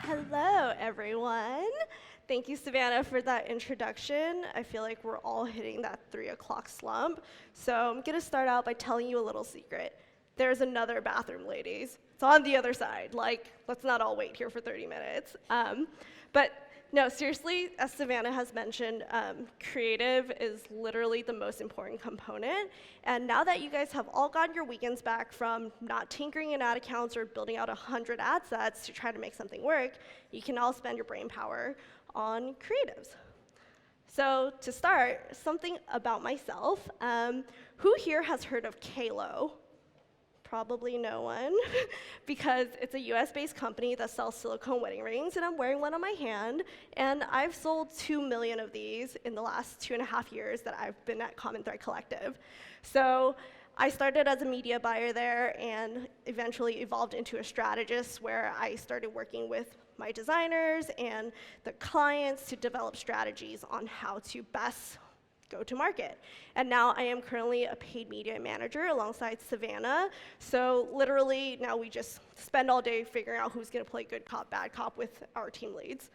Hello, everyone. Thank you, Savannah, for that introduction. I feel like we're all hitting that 3 o'clock slump. So I'm going to start out by telling you a little secret. There's another bathroom, ladies. It's on the other side. Like, let's not all wait here for 30 minutes. But no, seriously, as Savannah has mentioned, creative is literally the most important component. And now that you guys have all gotten your weekends back from not tinkering in ad accounts or building out 100 ad sets to try to make something work, you can all spend your brain power on creatives. So to start, something about myself. Who here has heard of Kalo? Probably no one, because it's a US-based company that sells silicone wedding rings, and I'm wearing one on my hand, and I've sold 2 million of these in the last 2.5 years that I've been at Common Thread Collective. So I started as a media buyer there and eventually evolved into a strategist where I started working with my designers and the clients to develop strategies on how to best go to market. And now I am currently a paid media manager alongside Savannah. So literally now we just spend all day figuring out who's going to play good cop, bad cop with our team leads.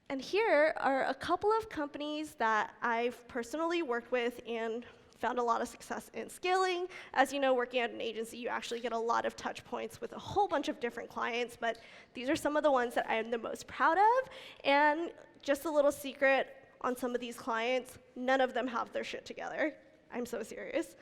And here are a couple of companies that I've personally worked with and found a lot of success in scaling. As you know, working at an agency, you actually get a lot of touch points with a whole bunch of different clients, but these are some of the ones that I am the most proud of. And just a little secret, on some of these clients, none of them have their shit together. I'm so serious.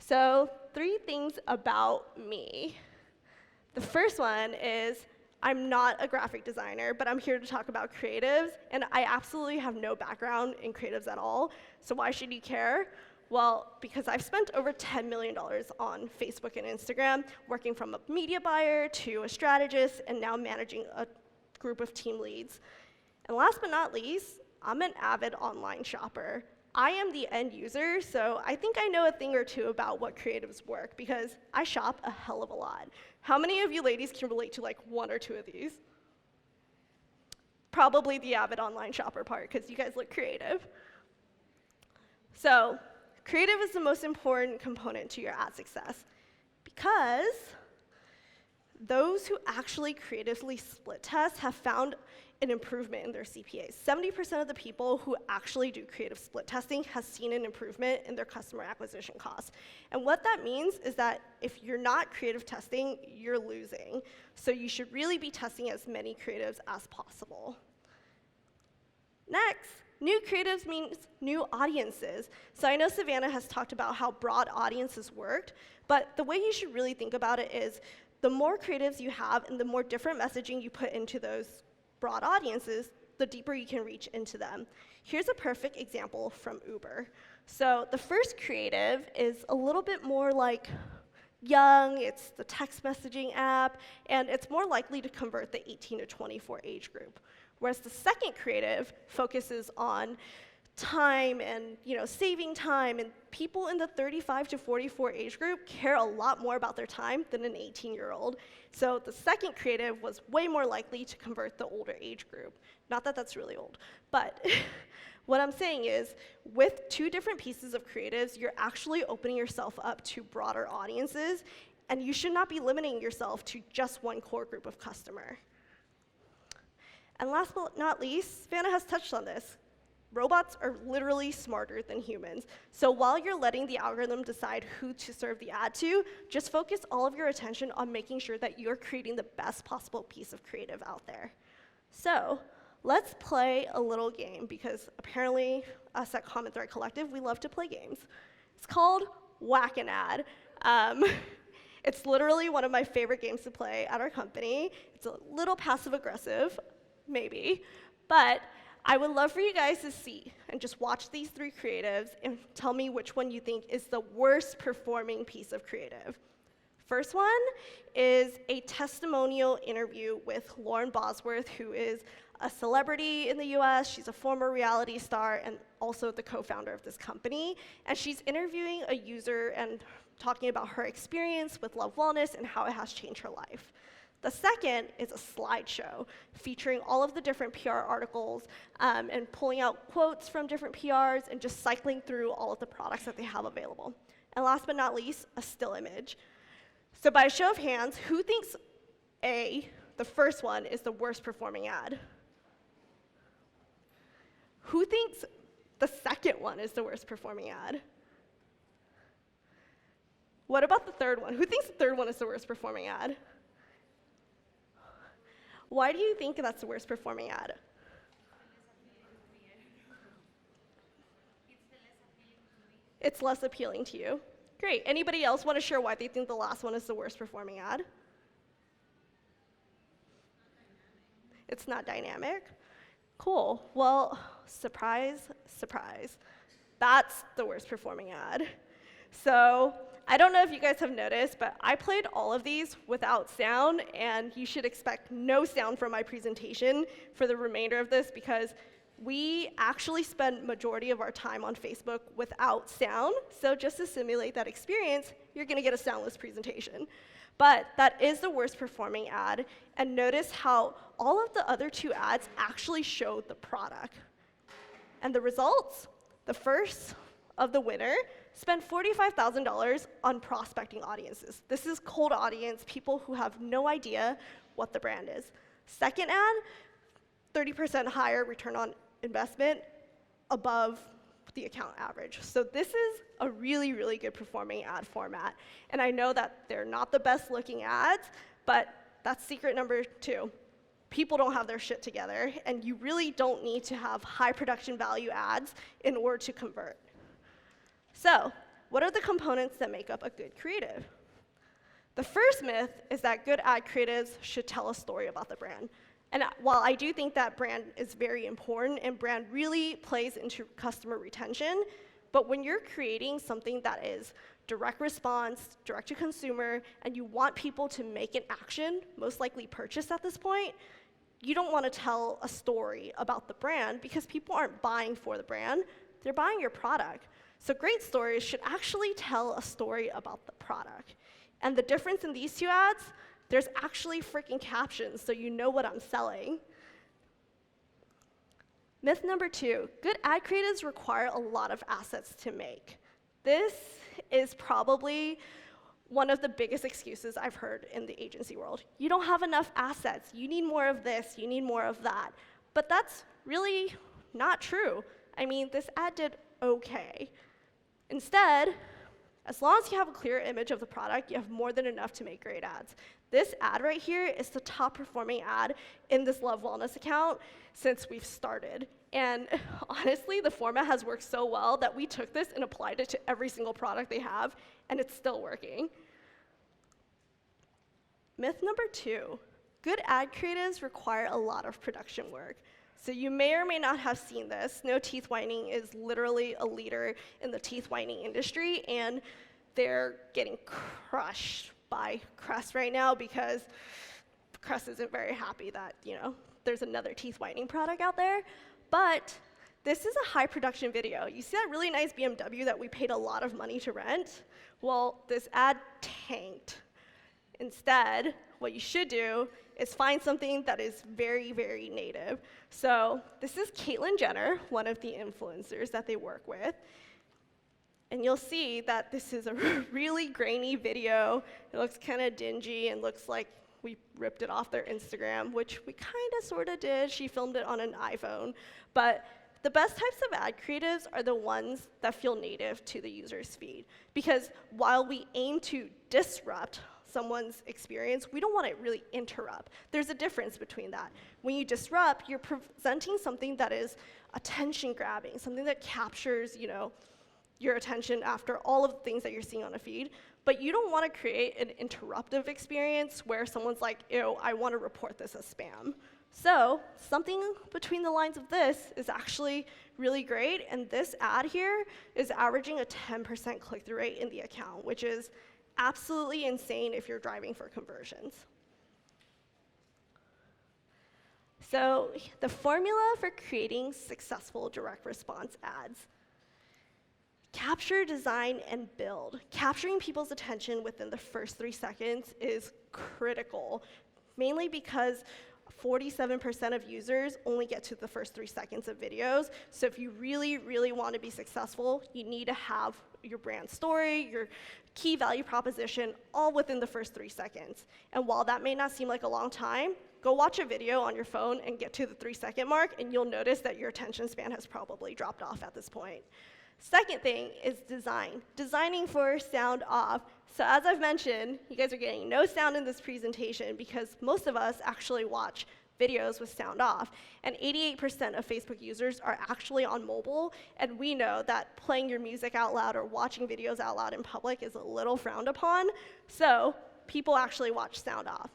So 3 things about me. The first one is I'm not a graphic designer, but I'm here to talk about creatives, and I absolutely have no background in creatives at all. So why should you care? Well, because I've spent over $10 million on Facebook and Instagram, working from a media buyer to a strategist, and now managing a group of team leads. And last but not least, I'm an avid online shopper. I am the end user, so I think I know a thing or two about what creatives work because I shop a hell of a lot. How many of you ladies can relate to like 1 or 2 of these? Probably the avid online shopper part because you guys look creative. So creative is the most important component to your ad success because those who actually creatively split test have found an improvement in their CPAs. 70% of the people who actually do creative split testing has seen an improvement in their customer acquisition costs. And what that means is that if you're not creative testing, you're losing. So you should really be testing as many creatives as possible. Next, new creatives means new audiences. So I know Savannah has talked about how broad audiences worked, but the way you should really think about it is the more creatives you have and the more different messaging you put into those broad audiences, the deeper you can reach into them. Here's a perfect example from Uber. So the first creative is a little bit more like young, it's the text messaging app, and it's more likely to convert the 18 to 24 age group. Whereas the second creative focuses on time and saving time, and people in the 35 to 44 age group care a lot more about their time than an 18-year-old. So the second creative was way more likely to convert the older age group. Not that that's really old, but what I'm saying is with 2 different pieces of creatives, you're actually opening yourself up to broader audiences, and you should not be limiting yourself to just one core group of customer. And last but not least, Savannah has touched on this. Robots are literally smarter than humans. So while you're letting the algorithm decide who to serve the ad to, just focus all of your attention on making sure that you're creating the best possible piece of creative out there. So let's play a little game, because apparently us at Common Thread Collective, we love to play games. It's called Whack an Ad. It's literally one of my favorite games to play at our company. It's a little passive-aggressive, maybe, but I would love for you guys to see and just watch these 3 creatives and tell me which one you think is the worst performing piece of creative. First one is a testimonial interview with Lauren Bosworth, who is a celebrity in the US. She's a former reality star and also the co-founder of this company. And she's interviewing a user and talking about her experience with Love Wellness and how it has changed her life. The second is a slideshow featuring all of the different PR articles and pulling out quotes from different PRs and just cycling through all of the products that they have available. And last but not least, a still image. So by show of hands, who thinks the first one, is the worst performing ad? Who thinks the second one is the worst performing ad? What about the third one? Who thinks the third one is the worst performing ad? Why do you think that's the worst performing ad? It's less appealing to you. Great. Anybody else want to share why they think the last one is the worst performing ad? It's not dynamic. Cool. Well, surprise, surprise. That's the worst performing ad. So I don't know if you guys have noticed, but I played all of these without sound, and you should expect no sound from my presentation for the remainder of this, because we actually spend majority of our time on Facebook without sound. So just to simulate that experience, you're going to get a soundless presentation. But that is the worst performing ad. And notice how all of the other two ads actually showed the product. And the results, the first of the winner spent $45,000 on prospecting audiences. This is cold audience, people who have no idea what the brand is. Second ad, 30% higher return on investment above the account average. So this is a really, really good performing ad format. And I know that they're not the best looking ads, but that's secret number 2. People don't have their shit together, and you really don't need to have high production value ads in order to convert. So what are the components that make up a good creative? The first myth is that good ad creatives should tell a story about the brand. And while I do think that brand is very important and brand really plays into customer retention, but when you're creating something that is direct response, direct to consumer, and you want people to make an action, most likely purchase at this point, you don't want to tell a story about the brand, because people aren't buying for the brand, they're buying your product. So great stories should actually tell a story about the product. And the difference in these two ads, there's actually freaking captions, so you know what I'm selling. Myth number 2, good ad creatives require a lot of assets to make. This is probably one of the biggest excuses I've heard in the agency world. You don't have enough assets. You need more of this. You need more of that. But that's really not true. I mean, this ad did okay. Instead, as long as you have a clear image of the product, you have more than enough to make great ads. This ad right here is the top performing ad in this Love Wellness account since we've started. And honestly, the format has worked so well that we took this and applied it to every single product they have, and it's still working. Myth number 2, good ad creatives require a lot of production work. So you may or may not have seen this. No Teeth Whitening is literally a leader in the teeth whitening industry, and they're getting crushed by Crest right now because Crest isn't very happy that, there's another teeth whitening product out there. But this is a high production video. You see that really nice BMW that we paid a lot of money to rent? Well, this ad tanked. Instead, what you should do is find something that is very, very native. So this is Caitlyn Jenner, one of the influencers that they work with. And you'll see that this is a really grainy video. It looks kind of dingy and looks like we ripped it off their Instagram, which we kind of sort of did. She filmed it on an iPhone. But the best types of ad creatives are the ones that feel native to the user's feed. Because while we aim to disrupt someone's experience, we don't want to really interrupt. There's a difference between that. When you disrupt, you're presenting something that is attention-grabbing, something that captures, your attention after all of the things that you're seeing on a feed. But you don't want to create an interruptive experience where someone's like, ew, I want to report this as spam. So something between the lines of this is actually really great, and this ad here is averaging a 10% click-through rate in the account, which is absolutely insane if you're driving for conversions. So the formula for creating successful direct response ads: capture, design, and build. Capturing people's attention within the first 3 seconds is critical, mainly because 47% of users only get to the first 3 seconds of videos. So if you really, really want to be successful, you need to have your brand story, your key value proposition, all within the first 3 seconds. And while that may not seem like a long time, go watch a video on your phone and get to the 3-second mark, and you'll notice that your attention span has probably dropped off at this point. Second thing is design. Designing for sound off. So as I've mentioned, you guys are getting no sound in this presentation because most of us actually watch videos with sound off. And 88% of Facebook users are actually on mobile, and we know that playing your music out loud or watching videos out loud in public is a little frowned upon. So people actually watch sound off.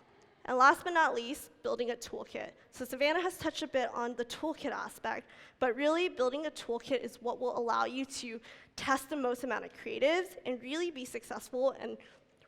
And last but not least, building a toolkit. So Savannah has touched a bit on the toolkit aspect, but really building a toolkit is what will allow you to test the most amount of creatives and really be successful and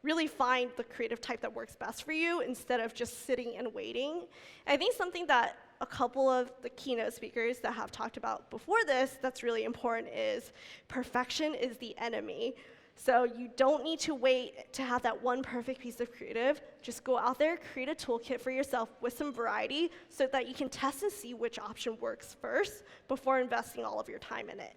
really find the creative type that works best for you instead of just sitting and waiting. And I think something that a couple of the keynote speakers that have talked about before this that's really important is perfection is the enemy. So you don't need to wait to have that one perfect piece of creative. Just go out there, create a toolkit for yourself with some variety so that you can test and see which option works first before investing all of your time in it.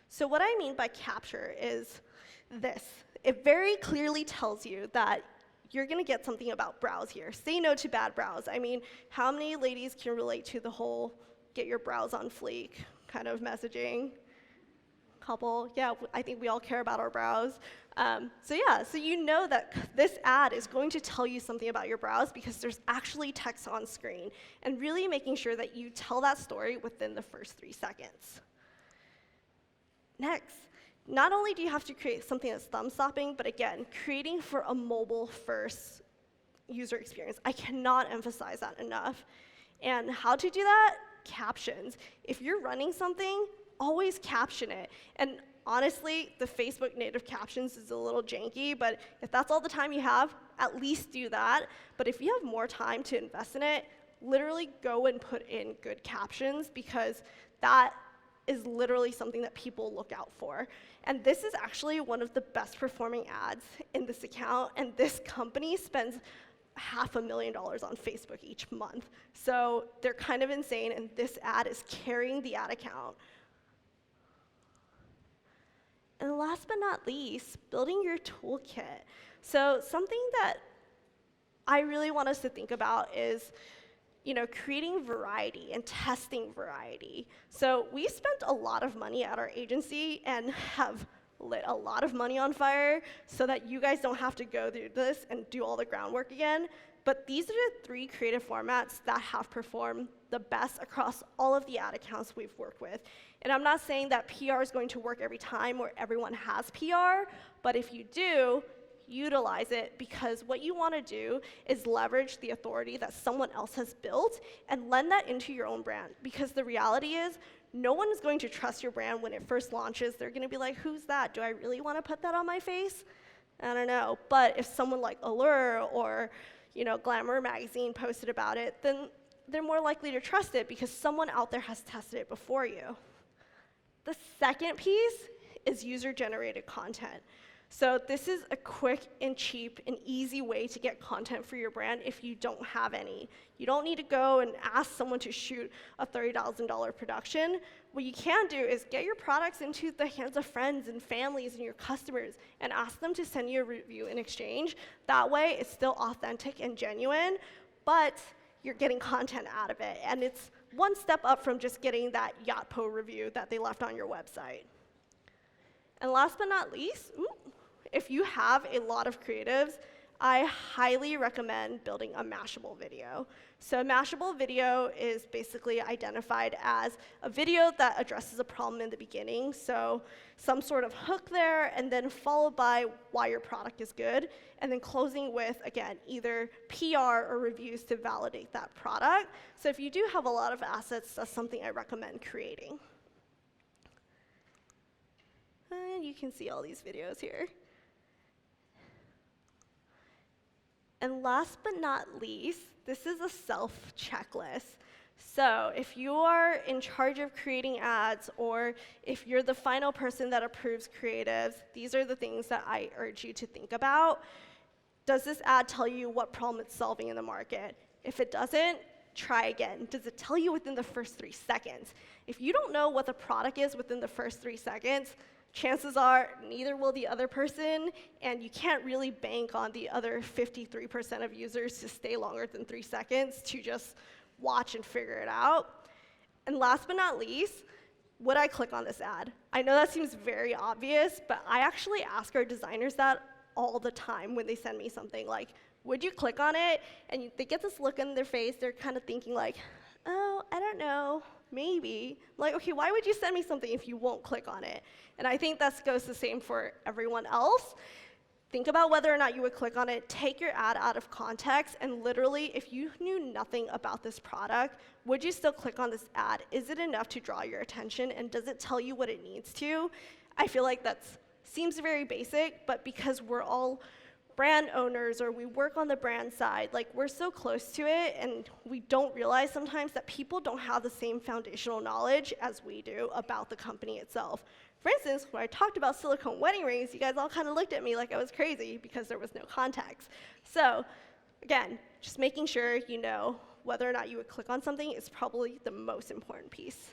So what I mean by capture is this. It very clearly tells you that you're going to get something about brows here. Say no to bad brows. I mean, how many ladies can relate to the whole get your brows on fleek kind of messaging? Couple, yeah, I think we all care about our brows. So you know that this ad is going to tell you something about your brows because there's actually text on screen, and really making sure that you tell that story within the first 3 seconds. Next, not only do you have to create something that's thumb-stopping, but again, creating for a mobile-first user experience. I cannot emphasize that enough. And how to do that? Captions. If you're running something, always caption it. And honestly, the Facebook native captions is a little janky, but if that's all the time you have, at least do that. But if you have more time to invest in it, literally go and put in good captions because that is literally something that people look out for. And this is actually one of the best performing ads in this account, and this company spends $500,000 on Facebook each month. So they're kind of insane, and this ad is carrying the ad account. And last but not least, building your toolkit. So something that I really want us to think about is creating variety and testing variety. So we spent a lot of money at our agency and have lit a lot of money on fire so that you guys don't have to go through this and do all the groundwork again. But these are the 3 creative formats that have performed the best across all of the ad accounts we've worked with. And I'm not saying that PR is going to work every time or everyone has PR, but if you do, utilize it, because what you want to do is leverage the authority that someone else has built and lend that into your own brand. Because the reality is, no one is going to trust your brand when it first launches. They're going to be like, who's that? Do I really want to put that on my face? I don't know. But if someone like Allure or Glamour magazine posted about it, then they're more likely to trust it because someone out there has tested it before you. The second piece is user-generated content. So this is a quick and cheap and easy way to get content for your brand if you don't have any. You don't need to go and ask someone to shoot a $30,000 production. What you can do is get your products into the hands of friends and families and your customers and ask them to send you a review in exchange. That way, it's still authentic and genuine, but you're getting content out of it. And it's one step up from just getting that Yotpo review that they left on your website. And last but not least, if you have a lot of creatives, I highly recommend building a Mashable video. So a Mashable video is basically identified as a video that addresses a problem in the beginning, so some sort of hook there, and then followed by why your product is good, and then closing with, again, either PR or reviews to validate that product. So if you do have a lot of assets, that's something I recommend creating. And you can see all these videos here. And last but not least, this is a self-checklist. So if you are in charge of creating ads, or if you're the final person that approves creatives, these are the things that I urge you to think about. Does this ad tell you what problem it's solving in the market? If it doesn't, try again. Does it tell you within the first 3 seconds? If you don't know what the product is within the first 3 seconds, chances are neither will the other person, and you can't really bank on the other 53% of users to stay longer than 3 seconds to just watch and figure it out. And last but not least, would I click on this ad? I know that seems very obvious, but I actually ask our designers that all the time when they send me something. Like, would you click on it? And they get this look in their face. They're kind of thinking like, oh, I don't know, maybe. I'm like, OK, why would you send me something if you won't click on it? And I think that goes the same for everyone else. Think about whether or not you would click on it. Take your ad out of context. And literally, if you knew nothing about this product, would you still click on this ad? Is it enough to draw your attention? And does it tell you what it needs to? I feel like that seems very basic, but because we're all brand owners or we work on the brand side, like we're so close to it, and we don't realize sometimes that people don't have the same foundational knowledge as we do about the company itself. For instance, when I talked about silicone wedding rings, you guys all kind of looked at me like I was crazy because there was no context. So again, just making sure you know whether or not you would click on something is probably the most important piece.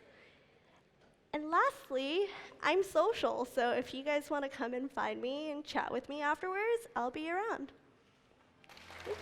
And lastly, I'm social, so if you guys want to come and find me and chat with me afterwards, I'll be around.